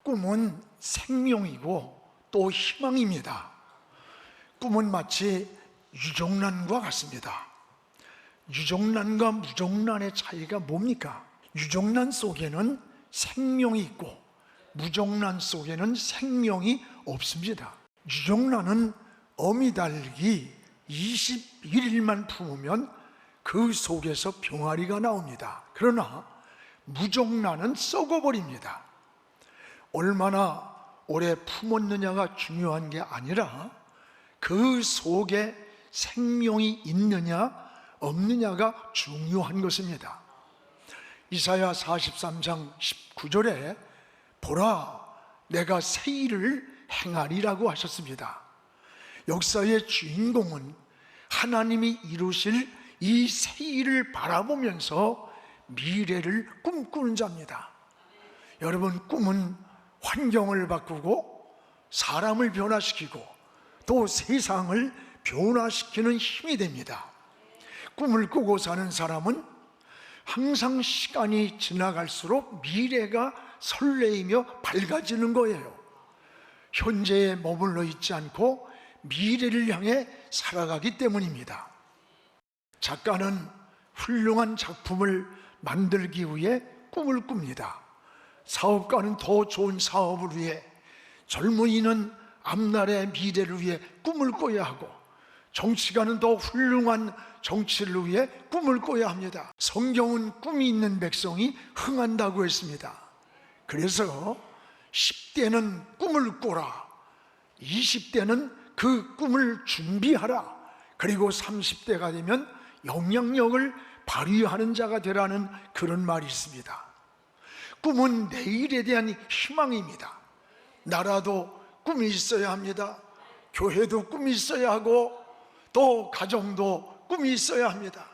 꿈은 생명이고 또 희망입니다. 꿈은 마치 유정란과 같습니다. 유정란과 무정란의 차이가 뭡니까? 유정란 속에는 생명이 있고 무정란 속에는 생명이 없습니다. 유정란은 어미달기 21일만 품으면 그 속에서 병아리가 나옵니다. 그러나 무정란은 썩어버립니다. 얼마나 오래 품었느냐가 중요한 게 아니라 그 속에 생명이 있느냐 없느냐가 중요한 것입니다. 이사야 43장 19절에 보라 내가 새 일을 행하리라고 하셨습니다. 역사의 주인공은 하나님이 이루실 이 새 일을 바라보면서 미래를 꿈꾸는 자입니다. 여러분, 꿈은 환경을 바꾸고 사람을 변화시키고 또 세상을 변화시키는 힘이 됩니다. 꿈을 꾸고 사는 사람은 항상 시간이 지나갈수록 미래가 설레이며 밝아지는 거예요. 현재에 머물러 있지 않고 미래를 향해 살아가기 때문입니다. 작가는 훌륭한 작품을 만들기 위해 꿈을 꿉니다. 사업가는 더 좋은 사업을 위해, 젊은이는 앞날의 미래를 위해 꿈을 꿔야 하고, 정치가는 더 훌륭한 정치를 위해 꿈을 꿔야 합니다. 성경은 꿈이 있는 백성이 흥한다고 했습니다. 그래서 10대는 꿈을 꿔라, 20대는 그 꿈을 준비하라, 그리고 30대가 되면 영향력을 발휘하는 자가 되라는 그런 말이 있습니다. 꿈은 내일에 대한 희망입니다. 나라도 꿈이 있어야 합니다. 교회도 꿈이 있어야 하고 또 가정도 꿈이 있어야 합니다.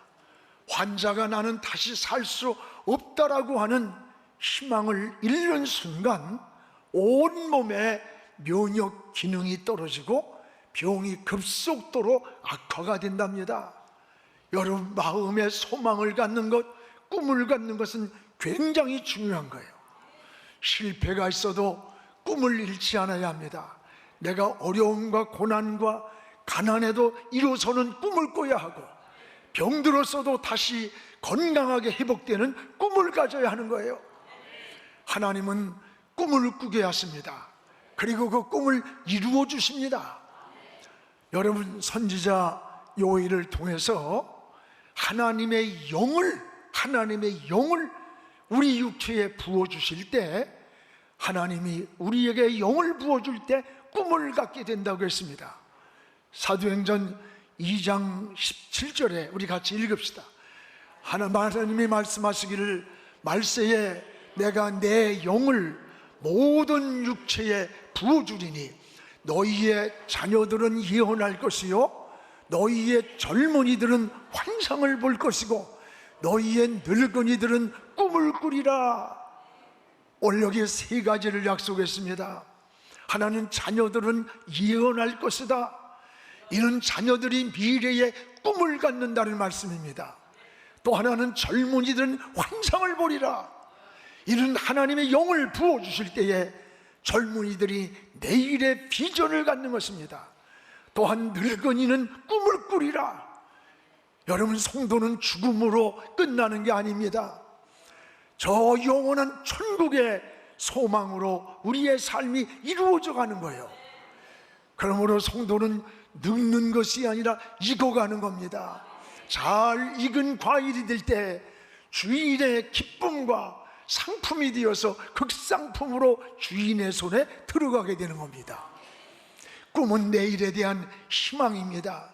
환자가 나는 다시 살 수 없다라고 하는 희망을 잃는 순간 온몸에 면역 기능이 떨어지고 병이 급속도로 악화가 된답니다. 여러분, 마음에 소망을 갖는 것, 꿈을 갖는 것은 굉장히 중요한 거예요. 실패가 있어도 꿈을 잃지 않아야 합니다. 내가 어려움과 고난과 가난에도 일어서는 꿈을 꿔야 하고, 병들었어도 다시 건강하게 회복되는 꿈을 가져야 하는 거예요. 하나님은 꿈을 꾸게 하십니다. 그리고 그 꿈을 이루어 주십니다. 여러분, 선지자 요엘을 통해서 하나님의 영을 우리 육체에 부어주실 때, 하나님이 우리에게 영을 부어줄 때 꿈을 갖게 된다고 했습니다. 사도행전 2장 17절에 우리 같이 읽읍시다. 하나님이 말씀하시기를 말세에 내가 내 영을 모든 육체에 부어주리니 너희의 자녀들은 예언할 것이요 너희의 젊은이들은 환상을 볼 것이고 너희의 늙은이들은 꿈을 꾸리라. 오늘 여기에 세 가지를 약속했습니다. 하나는 자녀들은 예언할 것이다. 이는 자녀들이 미래에 꿈을 갖는다는 말씀입니다. 또 하나는 젊은이들은 환상을 보리라. 이는 하나님의 영을 부어주실 때에 젊은이들이 내일의 비전을 갖는 것입니다. 또한 늙은이는 꿈을 꾸리라. 여러분, 성도는 죽음으로 끝나는 게 아닙니다. 저 영원한 천국의 소망으로 우리의 삶이 이루어져 가는 거예요. 그러므로 성도는 늙는 것이 아니라 익어가는 겁니다. 잘 익은 과일이 될 때 주인의 기쁨과 상품이 되어서 극상품으로 주인의 손에 들어가게 되는 겁니다. 꿈은 내일에 대한 희망입니다.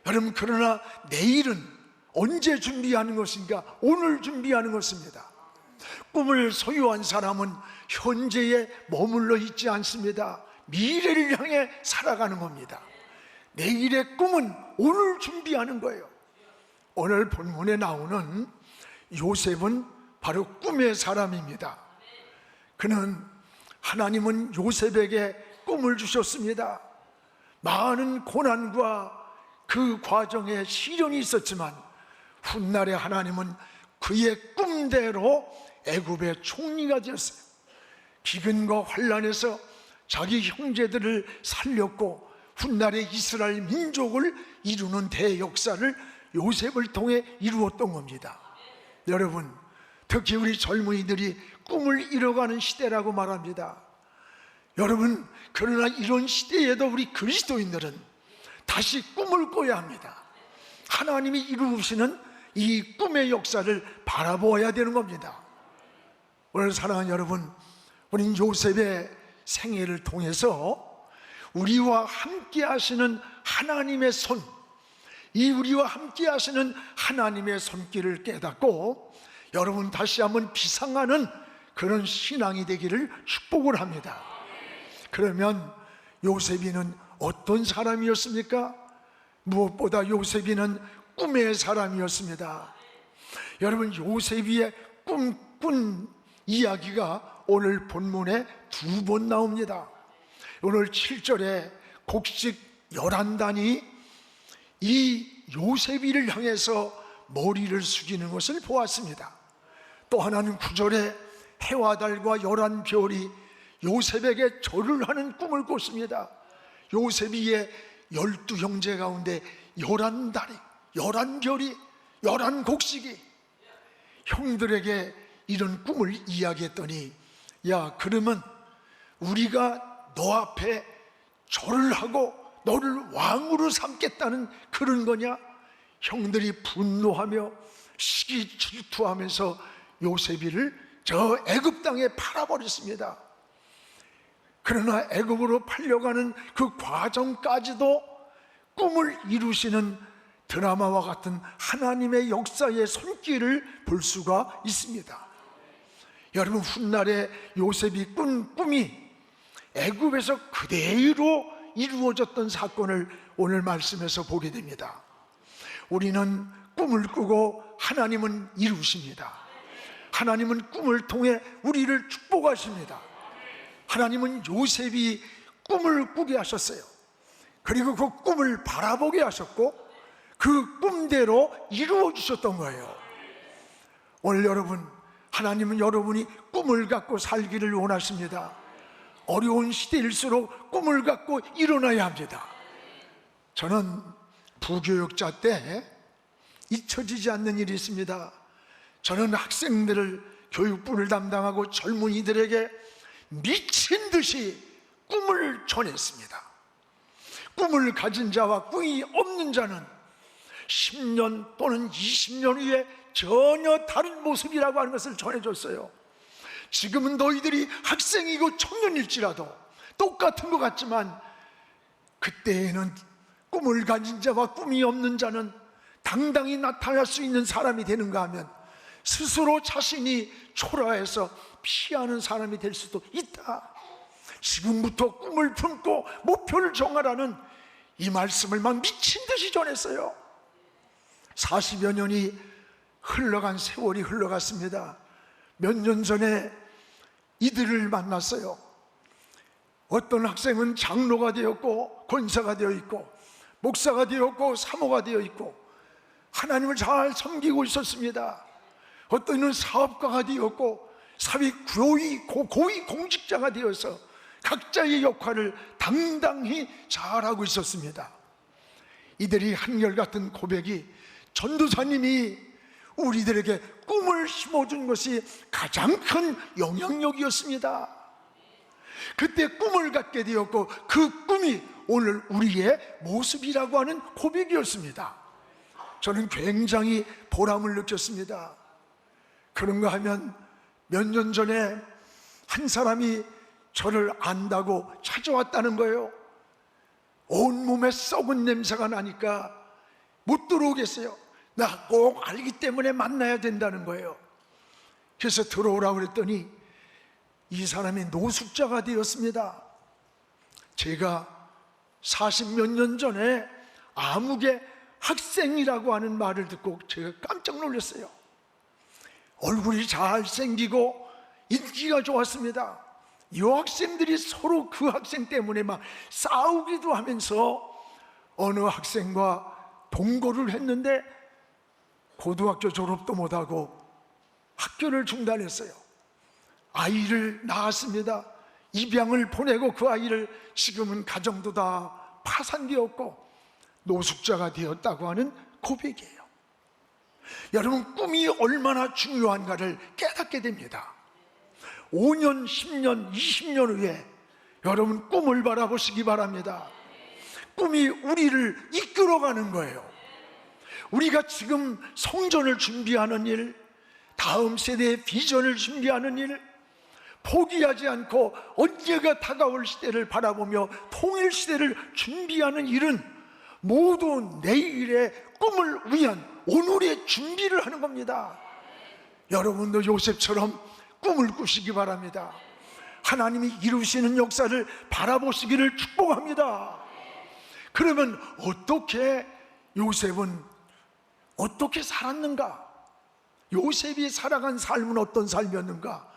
여러분, 그러나 내일은 언제 준비하는 것인가? 오늘 준비하는 것입니다. 꿈을 소유한 사람은 현재에 머물러 있지 않습니다. 미래를 향해 살아가는 겁니다. 내일의 꿈은 오늘 준비하는 거예요. 오늘 본문에 나오는 요셉은 바로 꿈의 사람입니다. 하나님은 요셉에게 꿈을 주셨습니다. 많은 고난과 그 과정에 시련이 있었지만 훗날에 하나님은 그의 꿈대로 애굽의 총리가 되었어요. 기근과 환란에서 자기 형제들을 살렸고 훗날에 이스라엘 민족을 이루는 대역사를 요셉을 통해 이루었던 겁니다. 여러분, 특히 우리 젊은이들이 꿈을 이뤄가는 시대라고 말합니다. 여러분, 그러나 이런 시대에도 우리 그리스도인들은 다시 꿈을 꿔야 합니다. 하나님이 이루시는 이 꿈의 역사를 바라보아야 되는 겁니다. 오늘 사랑하는 여러분, 우린 요셉의 생애를 통해서 우리와 함께 하시는 하나님의 손, 이 우리와 함께 하시는 하나님의 손길을 깨닫고 여러분 다시 한번 비상하는 그런 신앙이 되기를 축복을 합니다. 그러면 요셉이는 어떤 사람이었습니까? 무엇보다 요셉이는 꿈의 사람이었습니다. 여러분, 요셉이의 꿈꾼 이야기가 오늘 본문에 2번 나옵니다. 오늘 7절에 곡식 11단이 이 요셉이를 향해서 머리를 숙이는 것을 보았습니다. 또 하나는 9절에 해와 달과 11별이 요셉에게 절을 하는 꿈을 꿨습니다. 요셉이의 12형제 가운데 11달이, 11별이, 11곡식이 형들에게 이런 꿈을 이야기했더니, 야, 그러면 우리가 너 앞에 절을 하고 너를 왕으로 삼겠다는 그런 거냐? 형들이 분노하며 시기 질투하면서 요셉이를 저 애굽 땅에 팔아버렸습니다. 그러나 애굽으로 팔려가는 그 과정까지도 꿈을 이루시는 드라마와 같은 하나님의 역사의 손길을 볼 수가 있습니다. 여러분, 훗날에 요셉이 꾼 꿈이 애굽에서 그대로 이루어졌던 사건을 오늘 말씀에서 보게 됩니다. 우리는 꿈을 꾸고 하나님은 이루십니다. 하나님은 꿈을 통해 우리를 축복하십니다. 하나님은 요셉이 꿈을 꾸게 하셨어요. 그리고 그 꿈을 바라보게 하셨고 그 꿈대로 이루어 주셨던 거예요. 오늘 여러분, 하나님은 여러분이 꿈을 갖고 살기를 원하십니다. 어려운 시대일수록 꿈을 갖고 일어나야 합니다. 저는 부교육자 때 잊혀지지 않는 일이 있습니다. 저는 학생들을, 교육부를 담당하고 젊은이들에게 미친 듯이 꿈을 전했습니다. 꿈을 가진 자와 꿈이 없는 자는 10년 또는 20년 후에 전혀 다른 모습이라고 하는 것을 전해줬어요. 지금은 너희들이 학생이고 청년일지라도 똑같은 것 같지만 그때에는 꿈을 가진 자와 꿈이 없는 자는 당당히 나타날 수 있는 사람이 되는가 하면 스스로 자신이 초라해서 피하는 사람이 될 수도 있다. 지금부터 꿈을 품고 목표를 정하라는 이 말씀을 막 미친 듯이 전했어요. 40여 년이 흘러간 세월이 흘러갔습니다. 몇 년 전에 이들을 만났어요. 어떤 학생은 장로가 되었고 권사가 되어 있고 목사가 되었고 사모가 되어 있고 하나님을 잘 섬기고 있었습니다. 어떤 이는 사업가가 되었고 사회 고위 공직자가 되어서 각자의 역할을 당당히 잘하고 있었습니다. 이들이 한결같은 고백이, 전도사님이 우리들에게 꿈을 심어준 것이 가장 큰 영향력이었습니다. 그때 꿈을 갖게 되었고 그 꿈이 오늘 우리의 모습이라고 하는 고백이었습니다. 저는 굉장히 보람을 느꼈습니다. 그런가 하면 몇 년 전에 한 사람이 저를 안다고 찾아왔다는 거예요. 온몸에 썩은 냄새가 나니까 못 들어오겠어요. 나 꼭 알기 때문에 만나야 된다는 거예요. 그래서 들어오라고 그랬더니 이 사람이 노숙자가 되었습니다. 제가 40몇 년 전에 아무개 학생이라고 하는 말을 듣고 제가 깜짝 놀랐어요. 얼굴이 잘생기고 인기가 좋았습니다. 여학생들이 서로 그 학생 때문에 막 싸우기도 하면서 어느 학생과 동거를 했는데 고등학교 졸업도 못하고 학교를 중단했어요. 아이를 낳았습니다. 입양을 보내고 그 아이를 지금은 가정도 다 파산되었고 노숙자가 되었다고 하는 고백이에요. 여러분, 꿈이 얼마나 중요한가를 깨닫게 됩니다. 5년, 10년, 20년 후에 여러분 꿈을 바라보시기 바랍니다. 꿈이 우리를 이끌어가는 거예요. 우리가 지금 성전을 준비하는 일, 다음 세대의 비전을 준비하는 일, 포기하지 않고 언제가 다가올 시대를 바라보며 통일 시대를 준비하는 일은 모두 내일의 꿈을 위한 오늘의 준비를 하는 겁니다. 여러분도 요셉처럼 꿈을 꾸시기 바랍니다. 하나님이 이루시는 역사를 바라보시기를 축복합니다. 그러면 어떻게 요셉은 어떻게 살았는가? 요셉이 살아간 삶은 어떤 삶이었는가?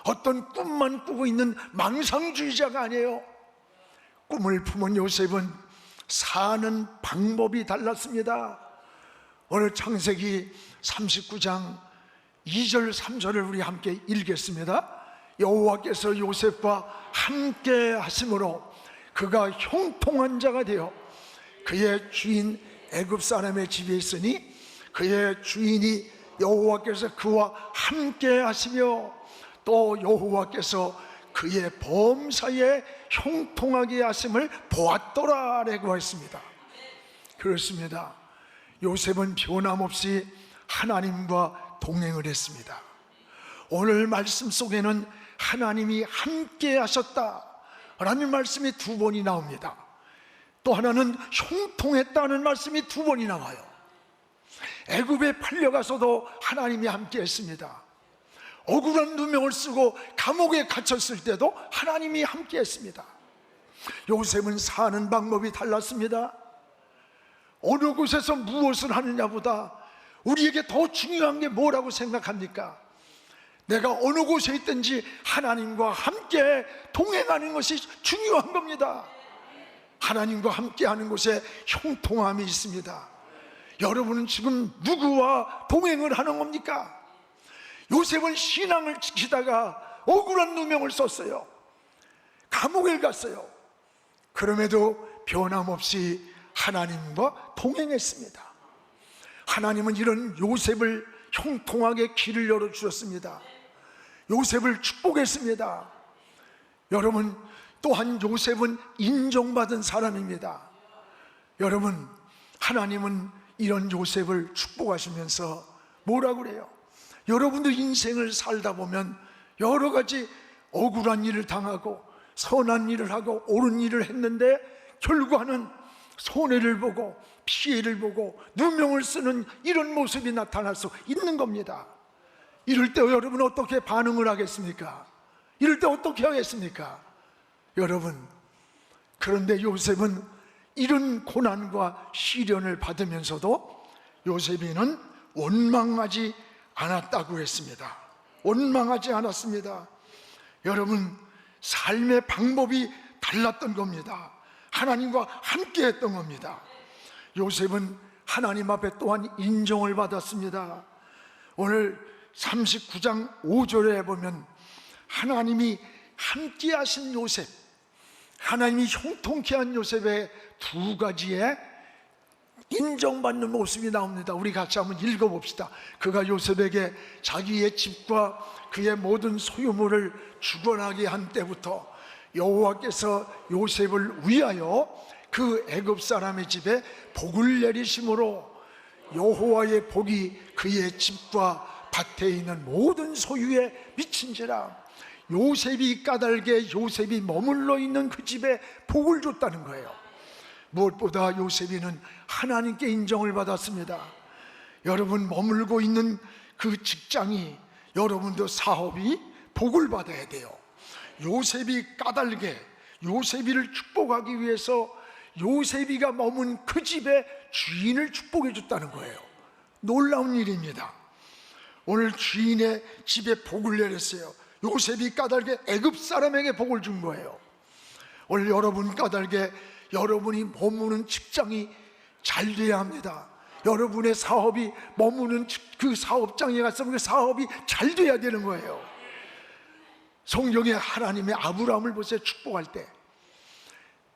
어떤 꿈만 꾸고 있는 망상주의자가 아니에요. 꿈을 품은 요셉은 사는 방법이 달랐습니다. 오늘 창세기 39장 2절 3절을 우리 함께 읽겠습니다. 여호와께서 요셉과 함께 하심으로 그가 형통한 자가 되어 그의 주인 애굽 사람의 집에 있으니 그의 주인이 여호와께서 그와 함께 하시며 또 여호와께서 그의 범사에 형통하게 하심을 보았더라라고 했습니다. 그렇습니다. 요셉은 변함없이 하나님과 동행을 했습니다. 오늘 말씀 속에는 하나님이 함께 하셨다라는 말씀이 2번이 나옵니다. 또 하나는 형통했다는 말씀이 2번이 나와요. 애굽에 팔려가서도 하나님이 함께 했습니다. 억울한 누명을 쓰고 감옥에 갇혔을 때도 하나님이 함께 했습니다. 요셉은 사는 방법이 달랐습니다. 어느 곳에서 무엇을 하느냐보다 우리에게 더 중요한 게 뭐라고 생각합니까? 내가 어느 곳에 있든지 하나님과 함께 동행하는 것이 중요한 겁니다. 하나님과 함께 하는 곳에 형통함이 있습니다. 여러분은 지금 누구와 동행을 하는 겁니까? 요셉은 신앙을 지키다가 억울한 누명을 썼어요. 감옥에 갔어요. 그럼에도 변함없이 하나님과 동행했습니다. 하나님은 이런 요셉을 형통하게 길을 열어주셨습니다. 요셉을 축복했습니다. 여러분, 또한 요셉은 인정받은 사람입니다. 여러분, 하나님은 이런 요셉을 축복하시면서 뭐라고 그래요? 여러분들 인생을 살다 보면 여러 가지 억울한 일을 당하고 선한 일을 하고 옳은 일을 했는데 결과는 손해를 보고 피해를 보고 누명을 쓰는 이런 모습이 나타날 수 있는 겁니다. 이럴 때 여러분 어떻게 반응을 하겠습니까? 이럴 때 어떻게 하겠습니까? 여러분, 그런데 요셉은 이런 고난과 시련을 받으면서도 요셉이는 원망하지 않았다고 했습니다. 원망하지 않았습니다. 여러분, 삶의 방법이 달랐던 겁니다. 하나님과 함께 했던 겁니다. 요셉은 하나님 앞에 또한 인정을 받았습니다. 오늘 39장 5절에 보면 하나님이 함께 하신 요셉, 하나님이 형통케 한 요셉의 2가지의 인정받는 모습이 나옵니다. 우리 같이 한번 읽어봅시다. 그가 요셉에게 자기의 집과 그의 모든 소유물을 주관하게 한 때부터 여호와께서 요셉을 위하여 그 애굽 사람의 집에 복을 내리심으로 여호와의 복이 그의 집과 밭에 있는 모든 소유에 미친지라. 요셉이 까닭에 요셉이 머물러 있는 그 집에 복을 줬다는 거예요. 무엇보다 요셉이는 하나님께 인정을 받았습니다. 여러분 머물고 있는 그 직장이, 여러분도 사업이 복을 받아야 돼요. 요셉이 까닭에 요셉이를 축복하기 위해서 요셉이가 머문 그 집의 주인을 축복해 줬다는 거예요. 놀라운 일입니다. 오늘 주인의 집에 복을 내렸어요. 요셉이 까닭에 애굽 사람에게 복을 준 거예요. 오늘 여러분 까닭에 여러분이 머무는 직장이 잘 돼야 합니다. 여러분의 사업이 머무는 그 사업장에 가서 그 사업이 잘 돼야 되는 거예요. 성경에 하나님의 아브라함을 보세요. 축복할 때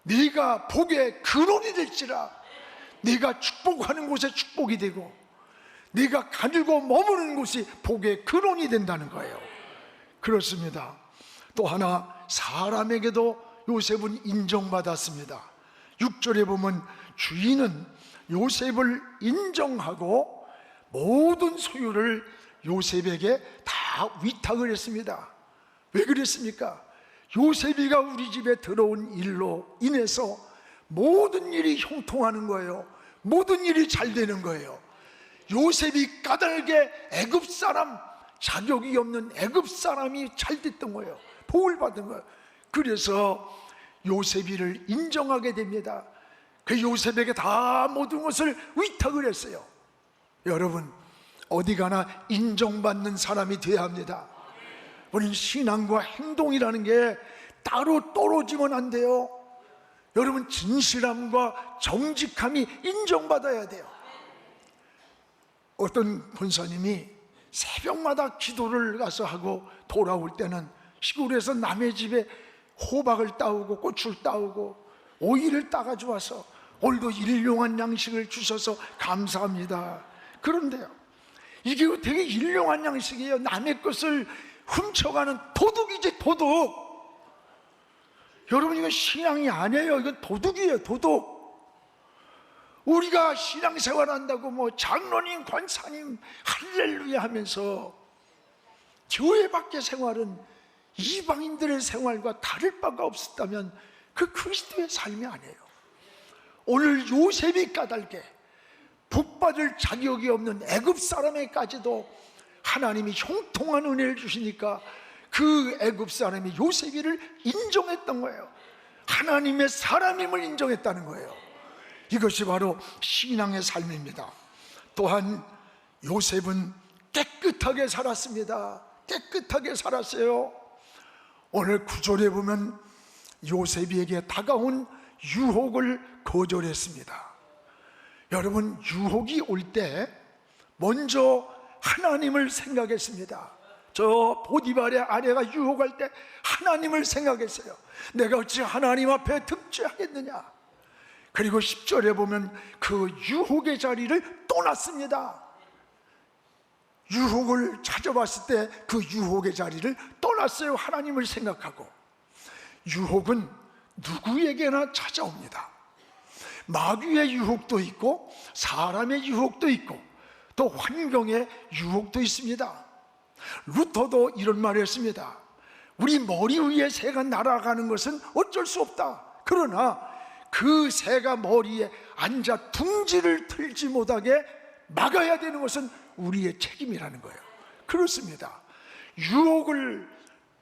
네가 복의 근원이 될지라, 네가 축복하는 곳에 축복이 되고 네가 가지고 머무는 곳이 복의 근원이 된다는 거예요. 그렇습니다. 또 하나, 사람에게도 요셉은 인정받았습니다. 6절에 보면 주인은 요셉을 인정하고 모든 소유를 요셉에게 다 위탁을 했습니다. 왜 그랬습니까? 요셉이가 우리 집에 들어온 일로 인해서 모든 일이 형통하는 거예요. 모든 일이 잘 되는 거예요. 요셉이 까닭에 애굽 사람, 자격이 없는 애굽 사람이 잘 됐던 거예요. 복을 받은 거예요. 그래서 요셉이를 인정하게 됩니다. 그 요셉에게 다 모든 것을 위탁을 했어요. 여러분, 어디 가나 인정받는 사람이 되어야 합니다. 우리는 신앙과 행동이라는 게 따로 떨어지면 안 돼요. 여러분, 진실함과 정직함이 인정받아야 돼요. 어떤 권사님이 새벽마다 기도를 가서 하고 돌아올 때는 시골에서 남의 집에 호박을 따오고 고추를 따오고 오이를 따가지고 와서 오늘도 일용한 양식을 주셔서 감사합니다. 그런데요, 이게 되게 일용한 양식이에요. 남의 것을 훔쳐가는 도둑이지, 도둑. 여러분, 이건 신앙이 아니에요. 이건 도둑이에요, 도둑. 우리가 신앙생활 한다고 뭐 장로님, 권사님 할렐루야 하면서 교회 밖의 생활은 이방인들의 생활과 다를 바가 없었다면 그 그리스도의 삶이 아니에요. 오늘 요셉이 까닭에 복받을 자격이 없는 애굽 사람에까지도 하나님이 형통한 은혜를 주시니까 그 애굽 사람이 요셉이를 인정했던 거예요. 하나님의 사람임을 인정했다는 거예요. 이것이 바로 신앙의 삶입니다. 또한 요셉은 깨끗하게 살았습니다. 깨끗하게 살았어요. 오늘 9절에 보면 요셉에게 다가온 유혹을 거절했습니다. 여러분, 유혹이 올 때 먼저 하나님을 생각했습니다. 저 보디발의 아내가 유혹할 때 하나님을 생각했어요. 내가 어찌 하나님 앞에 득죄하겠느냐. 그리고 10절에 보면 그 유혹의 자리를 떠났습니다. 유혹을 찾아봤을 때 그 유혹의 자리를 떠났어요. 하나님을 생각하고. 유혹은 누구에게나 찾아옵니다. 마귀의 유혹도 있고 사람의 유혹도 있고 또 환경의 유혹도 있습니다. 루터도 이런 말을 했습니다. 우리 머리 위에 새가 날아가는 것은 어쩔 수 없다. 그러나 그 새가 머리에 앉아 둥지를 틀지 못하게 막아야 되는 것은 우리의 책임이라는 거예요. 그렇습니다. 유혹을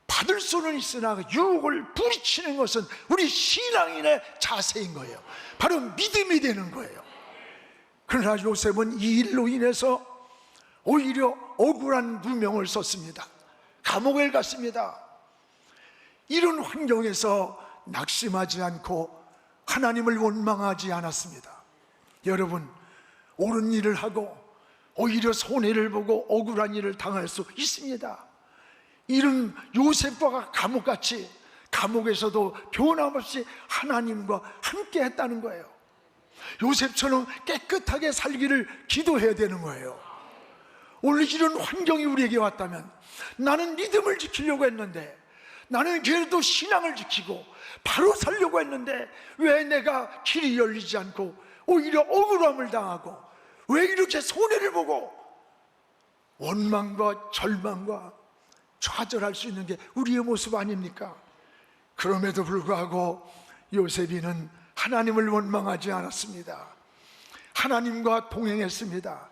받을 수는 있으나 유혹을 부리치는 것은 우리 신앙인의 자세인 거예요. 바로 믿음이 되는 거예요. 그러나 요셉은 이 일로 인해서 오히려 억울한 누명을 썼습니다. 감옥에 갔습니다. 이런 환경에서 낙심하지 않고 하나님을 원망하지 않았습니다. 여러분, 옳은 일을 하고 오히려 손해를 보고 억울한 일을 당할 수 있습니다. 이런 요셉과 감옥같이 감옥에서도 변함없이 하나님과 함께 했다는 거예요. 요셉처럼 깨끗하게 살기를 기도해야 되는 거예요. 오늘 이런 환경이 우리에게 왔다면 나는 믿음을 지키려고 했는데, 나는 그래도 신앙을 지키고 바로 살려고 했는데 왜 내가 길이 열리지 않고 오히려 억울함을 당하고 왜 이렇게 손해를 보고 원망과 절망과 좌절할 수 있는 게 우리의 모습 아닙니까? 그럼에도 불구하고 요셉이는 하나님을 원망하지 않았습니다. 하나님과 동행했습니다.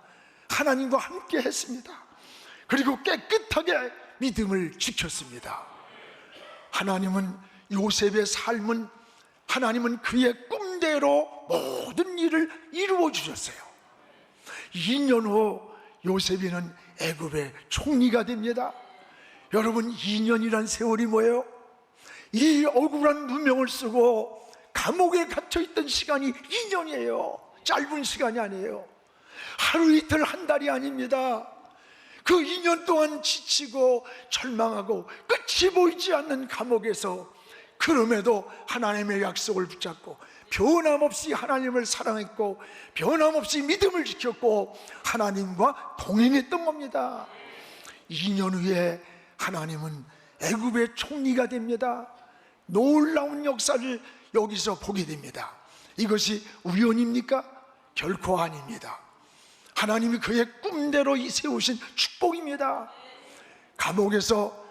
하나님과 함께 했습니다. 그리고 깨끗하게 믿음을 지켰습니다. 하나님은 요셉의 삶은, 하나님은 그의 꿈대로 모든 일을 이루어 주셨어요. 2년 후 요셉이는 애굽의 총리가 됩니다. 여러분, 2년이란 세월이 뭐예요? 이 억울한 누명을 쓰고 감옥에 갇혀있던 시간이 2년이에요. 짧은 시간이 아니에요. 하루 이틀 한 달이 아닙니다. 그 2년 동안 지치고 절망하고 끝이 보이지 않는 감옥에서 그럼에도 하나님의 약속을 붙잡고 변함없이 하나님을 사랑했고 변함없이 믿음을 지켰고 하나님과 동행했던 겁니다. 2년 후에 하나님은 애굽의 총리가 됩니다. 놀라운 역사를 여기서 보게 됩니다. 이것이 우연입니까? 결코 아닙니다. 하나님이 그의 꿈대로 세우신 축복입니다. 감옥에서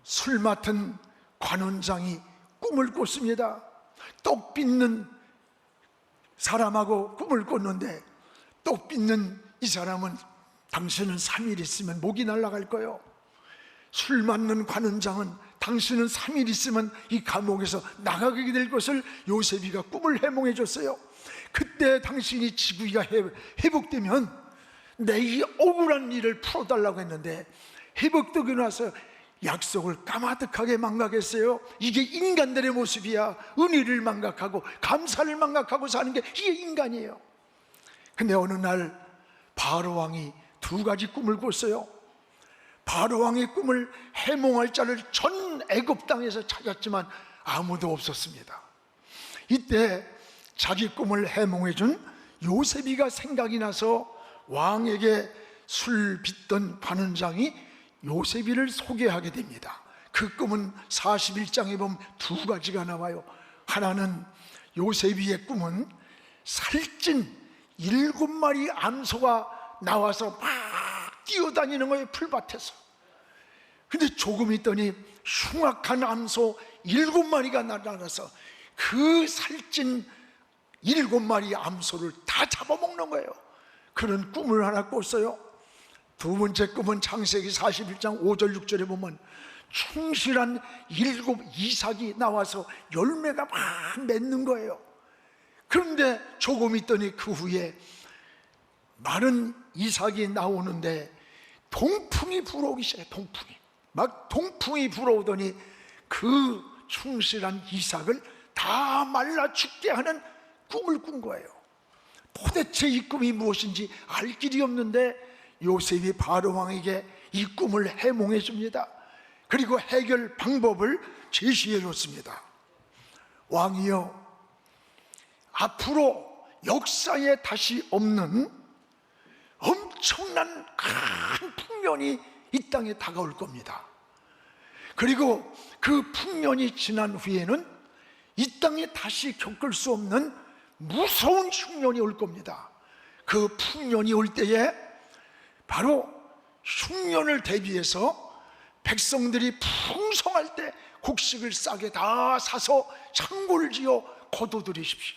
술 맡은 관원장이 꿈을 꿨습니다. 떡 빚는 사람하고 꿈을 꿨는데, 떡 빚는 이 사람은 당신은 3일 있으면 목이 날아갈 거요, 술 맞는 관원장은 당신은 3일 있으면 이 감옥에서 나가게 될 것을 요셉이가 꿈을 해몽해 줬어요. 그때 당신이 지구가 회복되면 내 이 억울한 일을 풀어달라고 했는데 회복되고 나서 약속을 까마득하게 망각했어요. 이게 인간들의 모습이야. 은혜를 망각하고 감사를 망각하고 사는 게 이게 인간이에요. 근데 어느 날 바로 왕이 2가지 꿈을 꿨어요. 바로 왕의 꿈을 해몽할 자를 전 애굽 땅에서 찾았지만 아무도 없었습니다. 이때 자기 꿈을 해몽해 준 요셉이가 생각이 나서 왕에게 술 빚던 관원장이 요셉이를 소개하게 됩니다. 그 꿈은 41장에 보면 2가지가 나와요. 하나는, 요셉이의 꿈은 살찐 7마리 암소가 나와서 막 뛰어다니는 거예요, 풀밭에서. 근데 조금 있더니 흉악한 암소 7마리가 나타나서 그 살찐 7마리 암소를 다 잡아먹는 거예요. 그런 꿈을 하나 꿨어요. 2번째 꿈은 창세기 41장 5절 6절에 보면 충실한 7 이삭이 나와서 열매가 막 맺는 거예요. 그런데 조금 있더니 그 후에 마른 이삭이 나오는데 동풍이 불어오기 시작해. 동풍이 불어오더니 그 충실한 이삭을 다 말라 죽게 하는 꿈을 꾼 거예요. 도대체 이 꿈이 무엇인지 알 길이 없는데 요셉이 바로 왕에게 이 꿈을 해몽해 줍니다. 그리고 해결 방법을 제시해 줬습니다. 왕이여, 앞으로 역사에 다시 없는 엄청난 큰 풍년이 이 땅에 다가올 겁니다. 그리고 그 풍년이 지난 후에는 이 땅에 다시 겪을 수 없는 무서운 흉년이 올 겁니다. 그 풍년이 올 때에 바로 흉년을 대비해서 백성들이 풍성할 때 곡식을 싸게 다 사서 창고를 지어 거둬들이십시오.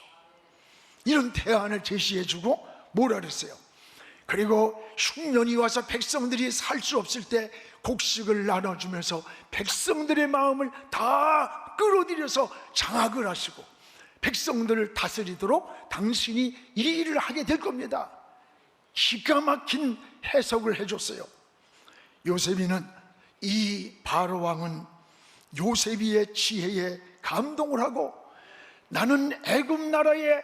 이런 대안을 제시해주고 뭐라 그랬어요? 그리고 흉년이 와서 백성들이 살 수 없을 때 곡식을 나눠주면서 백성들의 마음을 다 끌어들여서 장악을 하시고 백성들을 다스리도록 당신이 이 일을 하게 될 겁니다. 기가 막힌 해석을 해줬어요. 요셉이는, 이 바로 왕은 요셉이의 지혜에 감동을 하고 나는 애굽 나라의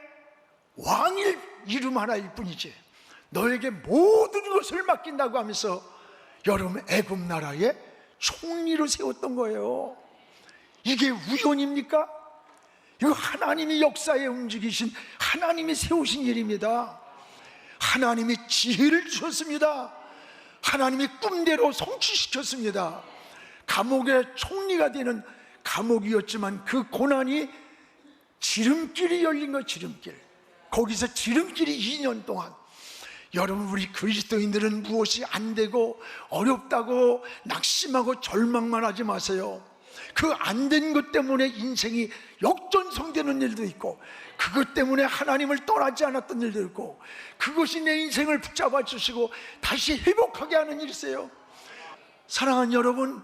왕일 이름 하나일 뿐이지 너에게 모든 것을 맡긴다고 하면서 여러분 애굽 나라의 총리로 세웠던 거예요. 이게 우연입니까? 이거 하나님이 역사에 움직이신, 하나님이 세우신 일입니다. 하나님이 지혜를 주셨습니다. 하나님이 꿈대로 성취시켰습니다. 감옥의 총리가 되는 감옥이었지만 그 고난이 지름길이 열린 거, 지름길. 거기서 지름길이 2년 동안. 여러분, 우리 그리스도인들은 무엇이 안 되고 어렵다고 낙심하고 절망만 하지 마세요. 그 안 된 것 때문에 인생이 역전성되는 일도 있고, 그것 때문에 하나님을 떠나지 않았던 일도 있고, 그것이 내 인생을 붙잡아 주시고 다시 회복하게 하는 일이세요. 사랑하는 여러분,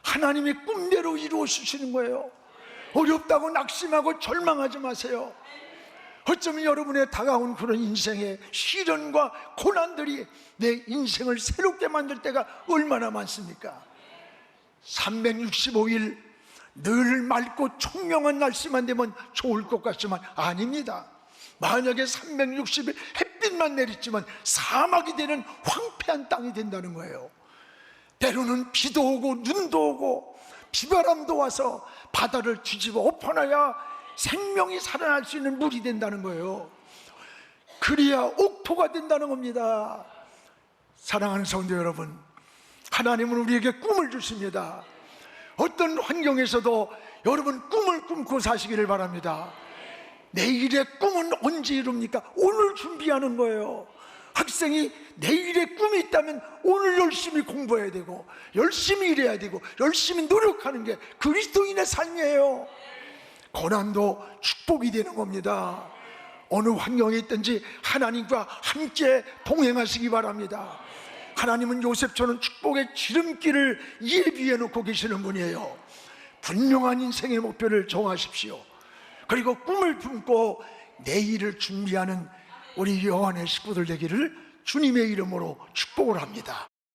하나님의 꿈대로 이루어 주시는 거예요. 어렵다고 낙심하고 절망하지 마세요. 어쩌면 여러분의 다가온 그런 인생의 시련과 고난들이 내 인생을 새롭게 만들 때가 얼마나 많습니까? 365일 늘 맑고 총명한 날씨만 되면 좋을 것 같지만 아닙니다. 만약에 360일 햇빛 비만 내리지만 사막이 되는 황폐한 땅이 된다는 거예요. 때로는 비도 오고 눈도 오고 비바람도 와서 바다를 뒤집어 엎어놔야 생명이 살아날 수 있는 물이 된다는 거예요. 그래야 옥토가 된다는 겁니다. 사랑하는 성도 여러분, 하나님은 우리에게 꿈을 주십니다. 어떤 환경에서도 여러분 꿈을 꿈고 사시기를 바랍니다. 내일의 꿈은 언제 이룹니까? 오늘 준비하는 거예요. 학생이 내일의 꿈이 있다면 오늘 열심히 공부해야 되고 열심히 일해야 되고 열심히 노력하는 게 그리스도인의 삶이에요. 고난도 축복이 되는 겁니다. 어느 환경에 있든지 하나님과 함께 동행하시기 바랍니다. 하나님은 요셉처럼 축복의 지름길을 예비해 놓고 계시는 분이에요. 분명한 인생의 목표를 정하십시오. 그리고 꿈을 품고 내일을 준비하는 우리 요한의 식구들 되기를 주님의 이름으로 축복을 합니다.